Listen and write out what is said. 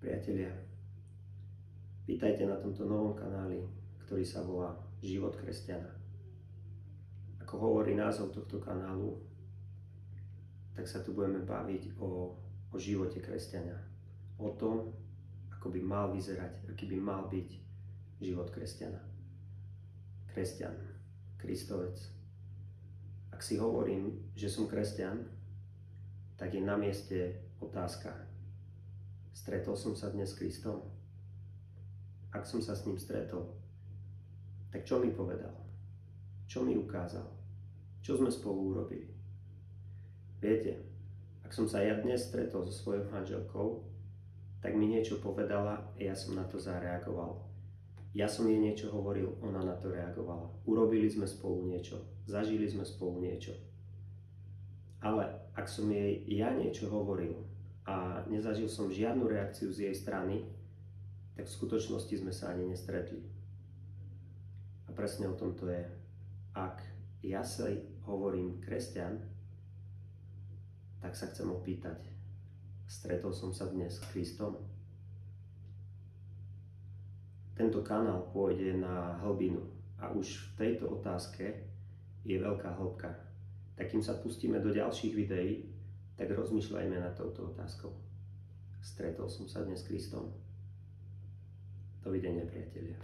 Priatelia, vítajte na tomto novom kanáli, ktorý sa volá Život kresťana. Ako hovorí názov tohto kanálu, tak sa tu budeme baviť o živote kresťana. O tom, ako by mal vyzerať, aký by mal byť život kresťana. Kresťan, Kristovec. Ak si hovorím, že som kresťan, tak je na mieste otázka. Stretol som sa dnes s Kristom? Ak som sa s ním stretol, tak čo mi povedal? Čo mi ukázal? Čo sme spolu urobili? Viete, ak som sa ja dnes stretol so svojou manželkou, tak mi niečo povedala a ja som na to zareagoval. Ja som jej niečo hovoril, ona na to reagovala. Urobili sme spolu niečo, zažili sme spolu niečo. Ale ak som jej ja niečo hovoril a nezažil som žiadnu reakciu z jej strany, tak v skutočnosti sme sa ani nestretli. A presne o tom to je. Ak ja sa hovorím kresťan, tak sa chcem opýtať, stretol som sa dnes s Kristom? Tento kanál pôjde na hlbinu a už v tejto otázke je veľká hĺbka. Tak kým sa pustíme do ďalších videí, tak rozmýšľajme nad touto otázkou. Stretol som sa dnes s Kristom? Dovidenia, priatelia.